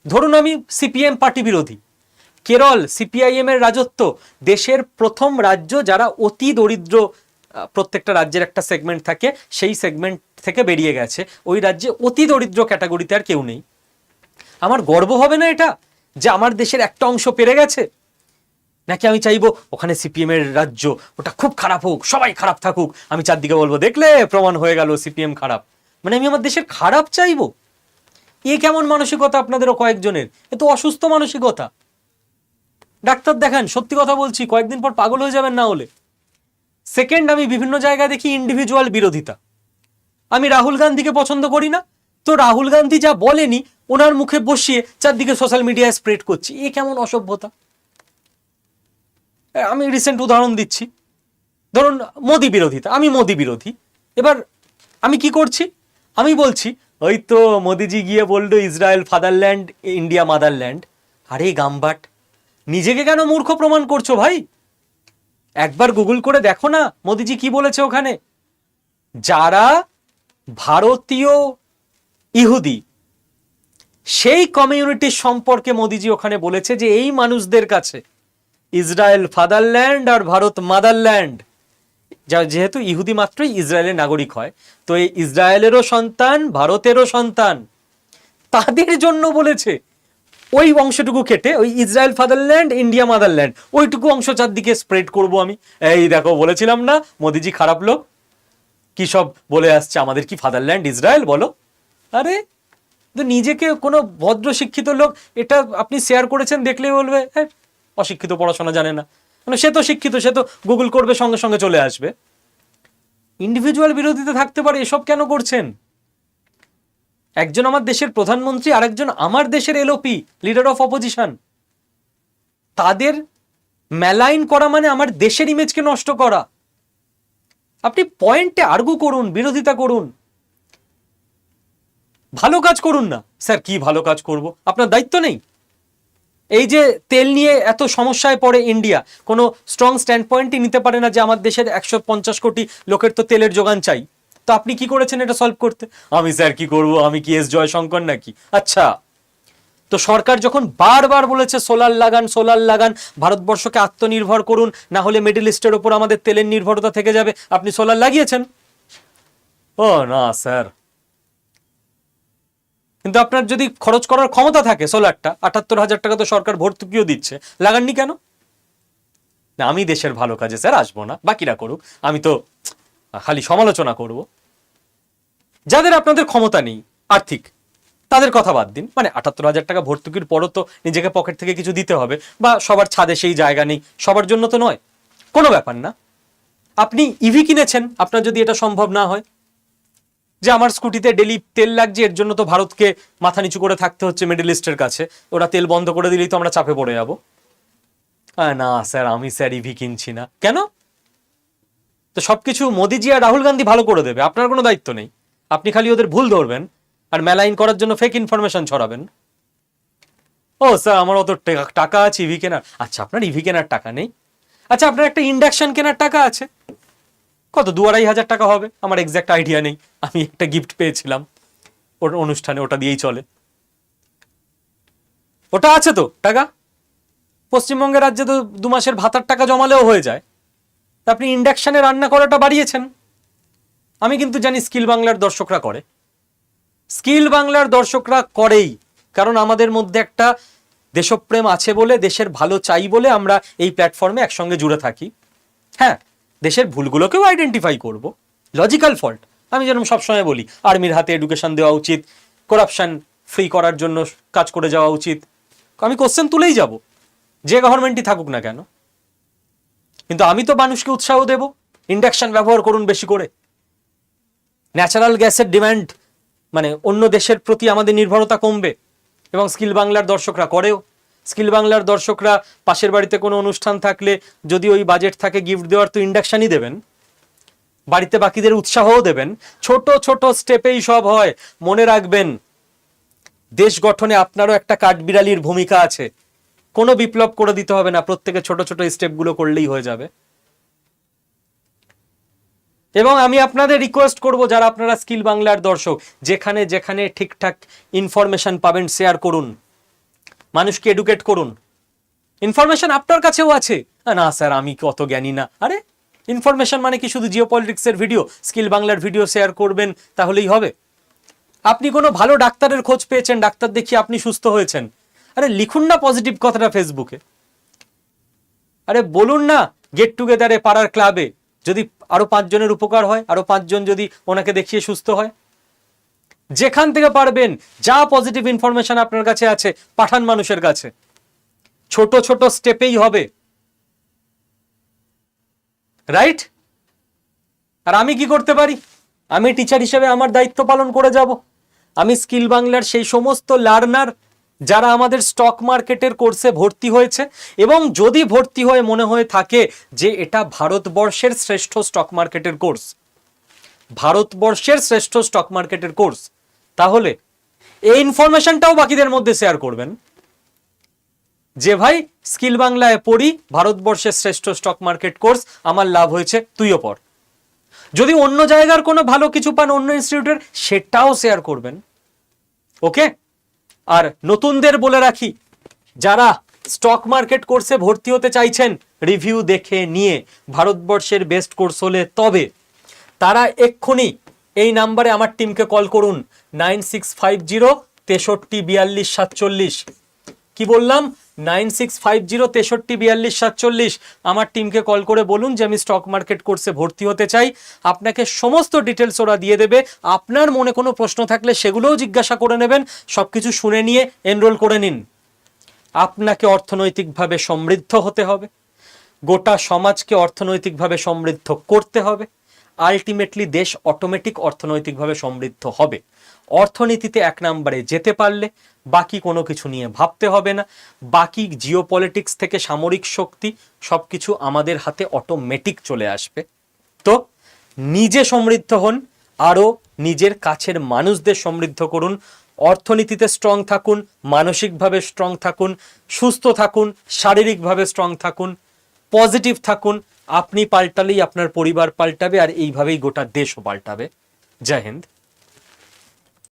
ধরুন আমি সিপিএম পার্টি বিরোধী, কেরল সিপিআইএম এর রাজত্ব, দেশের প্রথম রাজ্য যারা অতি দরিদ্র, প্রত্যেকটা রাজ্যের একটা সেগমেন্ট থাকে, সেই সেগমেন্ট থেকে বেরিয়ে গেছে, ওই রাজ্যে অতি দরিদ্র ক্যাটাগরিতে আর কেউ নেই। আমার গর্ব হবে না এটা যে আমার দেশের একটা অংশ পেরে গেছে? নাকি আমি চাইবো ওখানে সিপিএম এর রাজ্য, ওটা খুব খারাপ হোক, সবাই খারাপ থাকুক, আমি চারদিকে বলবো দেখলে প্রমাণ হয়ে গেল সিপিএম খারাপ? মানে আমি আমার দেশের খারাপ চাইবো? এ কেমন মানসিকতা আপনাদেরও কয়েকজনের? এ তো অসুস্থ মানসিকতা। ডাক্তার দেখান, সত্যি কথা বলছি, কয়েকদিন পর পাগল হয়ে যাবেন না হলে। সেকেন্ড, আমি বিভিন্ন জায়গায় দেখি ইন্ডিভিজুয়াল বিরোধিতা। আমি রাহুল গান্ধীকে পছন্দ করি না, তো রাহুল গান্ধী যা বলেনি ওনার মুখে বসিয়ে চারদিকে সোশ্যাল মিডিয়ায় স্প্রেড করছি। এ কেমন অসভ্যতা? আমি রিসেন্ট উদাহরণ দিচ্ছি, ধরুন মোদি বিরোধিতা, আমি মোদি বিরোধী। এবার আমি কি করছি? আমি বলছি ওই তো মোদিজি গিয়ে বললো ইসরায়েল ফাদারল্যান্ড, ইন্ডিয়া মাদারল্যান্ড। আরে গামবাট, নিজেকে কেন মূর্খ প্রমাণ করছো ভাই? একবার গুগল করে দেখো না মোদিজি কি বলেছে ওখানে। যারা ভারতীয় ইহুদি, সেই কমিউনিটির সম্পর্কে মোদিজি ওখানে বলেছে যে এই মানুষদের কাছে ইসরায়েল ফাদারল্যান্ড আর ভারত মাদারল্যান্ড। যেহেতু ইহুদি মাত্রই ইসরায়েলের নাগরিক হয়, তো এই ইসরায়েলেরও সন্তান, ভারতেরও সন্তান, তাদের জন্য বলেছে। ওই অংশটুকু কেটে ওই ইসরায়েল ফাদারল্যান্ড, ইন্ডিয়া মাদারল্যান্ড, ওইটুকু অংশ চারদিকে স্প্রেড করব আমি। এই দেখো বলেছিলাম না মোদিজি খারাপ লোক, কি সব বলে আসছে, আমাদের কি ফাদারল্যান্ড ইসরায়েল বলো? আরে তো নিজেকে কোনো ভদ্র শিক্ষিত লোক এটা আপনি শেয়ার করেছেন দেখলেই বলবে হ্যাঁ অশিক্ষিত, পড়াশোনা জানে না। মানে সে তো শিক্ষিত, সে তো গুগল করবে, সঙ্গে সঙ্গে চলে আসবে। ইন্ডিভিজুয়াল বিরোধিতা থাকতে পারে, এসব কেন করছেন? একজন আমার দেশের প্রধানমন্ত্রী, আরেকজন আমার দেশের এলওপি, লিডার অফ অপোজিশন, তাদের মেলাইন করা মানে আমার দেশের ইমেজকে নষ্ট করা। আপনি পয়েন্টে আর্গু করুন, বিরোধিতা করুন, ভালো কাজ করুন না। স্যার কি ভালো কাজ করব? আপনার দায়িত্ব নেই? এই যে তেল নিয়ে এত সমস্যায় পড়ে ইন্ডিয়া, কোনো স্ট্রং স্ট্যান্ড পয়েন্টই নিতে পারে না যে আমার দেশের 150 কোটি লোকের তো তেলের যোগান চাই। তো আপনি কি করেছেন এটা সলভ করতে? আমি স্যার কি করব, আমি কি এস জয়শঙ্কর নাকি? আচ্ছা, তো সরকার যখন বারবার বলেছে সোলার লাগান, সোলার লাগান, ভারতবর্ষকে আত্মনির্ভর করুন, না হলে মিডল ইস্টের ওপর আমাদের তেলের নির্ভরতা থেকে যাবে, আপনি সোলার লাগিয়েছেন? ও না স্যার, কিন্তু আপনার যদি খরচ করার ক্ষমতা থাকে সোলারটা, ৭৮,০০০ টাকা তো সরকার ভর্তুকিও দিচ্ছে, লাগাননি কেন? না আমি দেশের ভালো কাজে স্যার আসবো না, বাকিরা করুক, আমি তো খালি সমালোচনা করব। যাদের আপনাদের ক্ষমতা নেই আর্থিক, তাদের কথা বাদ দিন, মানে ৭৮,০০০ টাকা ভর্তুকির পরও তো নিজেকে পকেট থেকে কিছু দিতে হবে, বা সবার ছাদে সেই জায়গা নেই, সবার জন্য তো নয়, কোনো ব্যাপার না। আপনি ইভি কিনেছেন, আপনার যদি এটা সম্ভব না হয় যে আমার স্কুটিতে ডেলি তেল লাগছে, এর জন্য তো ভারতকে মাথা নিচু করে থাকতে হচ্ছে মিডল ইস্টের কাছে, ওরা তেল বন্ধ করে দিলেই তো আমরা চাপে পড়ে যাবো। না স্যার আমি স্যার ইভি কিনছি না, কেন? তো সবকিছু মোদিজি আর রাহুল গান্ধী ভালো করে দেবে, আপনার কোনো দায়িত্ব নেই, আপনি খালি ওদের ভুল ধরবেন আর মেলাইন করার জন্য ফেক ইনফরমেশন ছড়াবেন। ও স্যার আমার অত টাকা আছে ইভি কেনার, আচ্ছা আপনার ইভি কেনার টাকা নেই, আচ্ছা আপনার একটা ইন্ডাকশন কেনার টাকা আছে, কত ২-২,৫০০ টাকা হবে, আমার এক্সাক্ট আইডিয়া নেই, আমি একটা গিফট পেয়েছিলাম ওর অনুষ্ঠানে, ওটা দিয়েই চলে, ওটা আছে তো টাকা, পশ্চিমবঙ্গের রাজ্যে তো ২ মাসের ভাতার টাকা জমালেও হয়ে যায়, তা আপনি ইন্ডাকশনে রান্না করাটা বাড়িয়েছেন। আমি কিন্তু জানি স্কিল বাংলার দর্শকরা করে, স্কিল বাংলার দর্শকরা করেই, কারণ আমাদের মধ্যে একটা দেশপ্রেম আছে বলে, দেশের ভালো চাই বলে আমরা এই প্ল্যাটফর্মে একসঙ্গে জুড়ে থাকি। হ্যাঁ, দেশের ভুলগুলোকেও আইডেন্টিফাই করব, লজিক্যাল ফল্ট, আমি যেরকম সবসময় বলি আর্মির হাতে এডুকেশন দেওয়া উচিত, করাপশন ফ্রি করার জন্য কাজ করে যাওয়া উচিত, আমি কোশ্চেন তুলেই যাব, যে গভর্নমেন্টই থাকুক না কেন। কিন্তু আমি তো মানুষকে উৎসাহ দেব, ইন্ডাকশন ব্যবহার করুন বেশি করে, ন্যাচারাল গ্যাসের ডিমান্ড মানে অন্য দেশের প্রতি আমাদের নির্ভরতা কমবে, এবং স্কিল বাংলার দর্শকরা করেও। স্কিল বাংলার দর্শকরা পাশের বাড়িতে কোনো অনুষ্ঠান থাকলে যদি ওই বাজেট থাকে গিফট দেওয়ার, তো ইন্ডাকশনই দেবেন, বাড়িতে বাকিদের উৎসাহও দেবেন। ছোট ছোট স্টেপেই সব হয়, মনে রাখবেন দেশ গঠনে আপনারও একটা কাঠবিড়ালির ভূমিকা আছে, কোনো বিপ্লব করে দিতে হবে না, প্রত্যেকে ছোট ছোট স্টেপগুলো করলেই হয়ে যাবে। এবং আমি আপনাদের রিকোয়েস্ট করব, যারা আপনারা স্কিল বাংলার দর্শক, যেখানে যেখানে ঠিকঠাক ইনফরমেশন পাবেন শেয়ার করুন, মানুষকে এডুকেট করুন। ইনফরমেশন আপনার কাছেও আছে, না স্যার আমি অত জ্ঞানী না, আরে ইনফরমেশন মানে কি শুধু জিও পলিটিক্সের ভিডিও, স্কিল বাংলার ভিডিও শেয়ার করবেন তাহলেই হবে? আপনি কোনো ভালো ডাক্তারের খোঁজ পেয়েছেন, ডাক্তার দেখিয়ে আপনি সুস্থ হয়েছেন, আরে লিখুন না পজিটিভ কথাটা ফেসবুকে, আরে বলুন না গেট টুগেদারে পাড়ার ক্লাবে, যদি আরো 5 জনের উপকার হয়, আরো 5 জন যদি ওনাকে দেখিয়ে সুস্থ হয়, যেখান থেকে পারবেন যা পজিটিভ ইনফরমেশন আপনার কাছে আছে পাঠান মানুষের কাছে, ছোট ছোট স্টেপেই হবে, রাইট? আর আমি কি করতে পারি? আমি টিচার হিসেবে আমার দায়িত্ব পালন করে যাব। আমি স্কিল বাংলার সেই সমস্ত লার্নার যারা আমাদের স্টক মার্কেটের কোর্সে ভর্তি হয়েছে, এবং যদি ভর্তি হয়ে মনে হয়ে থাকে যে এটা ভারতবর্ষের শ্রেষ্ঠ স্টক মার্কেটের কোর্স, ভারতবর্ষের শ্রেষ্ঠ স্টক মার্কেটের কোর্স, তাহলে এই ইনফরমেশনটাও বাকিদের মধ্যে শেয়ার করবেন যে ভাই স্কিল বাংলায় পড়ি, ভারতবর্ষের শ্রেষ্ঠ স্টক মার্কেট কোর্স, আমার লাভ হয়েছে, তুইও পড়। যদি অন্য জায়গার কোনো ভালো কিছু পান অন্য ইনস্টিটিউটের, সেটাও শেয়ার করবেন, ওকে? আর নতুনদের বলে রাখি, যারা স্টক মার্কেট কোর্সে ভর্তি হতে চাইছেন রিভিউ দেখে নিয়ে, ভারতবর্ষের বেস্ট কোর্স হলে তবে, তারা এক্ষুনি এই নাম্বারে আমার টিমকে কল করুন, 9650 634247। কি বললাম? 9650 634247। আমার টিমকে কল করে বলুন যে আমি স্টক মার্কেট কোর্সে ভর্তি হতে চাই, আপনাকে সমস্ত ডিটেলস ওরা দিয়ে দেবে। আপনার মনে কোনো প্রশ্ন থাকলে সেগুলোও জিজ্ঞাসা করে নেবেন, সবকিছু শুনে নিয়ে এনরোল করে নিন। আপনাকে অর্থনৈতিকভাবে সমৃদ্ধ হতে হবে, গোটা সমাজকে অর্থনৈতিকভাবে সমৃদ্ধ করতে হবে, আলটিমেটলি দেশ অটোমেটিক অর্থনৈতিকভাবে সমৃদ্ধ হবে। অর্থনীতিতে 1 নম্বরে যেতে পারলে বাকি কোনো কিছু নিয়ে ভাবতে হবে না, বাকি জিওপলিটিক্স থেকে সামরিক শক্তি সবকিছু আমাদের হাতে অটোমেটিক চলে আসবে। তো নিজে সমৃদ্ধ হন, আরও নিজের কাছের মানুষদের সমৃদ্ধ করুন, অর্থনীতিতে স্ট্রং থাকুন, মানসিকভাবে স্ট্রং থাকুন, সুস্থ থাকুন, শারীরিকভাবে স্ট্রং থাকুন, পজিটিভ থাকুন। আপনি পাল্টালেই আপনার পরিবার পাল্টাবে, আর এইভাবেই গোটা দেশও পাল্টাবে। জয় হিন্দ।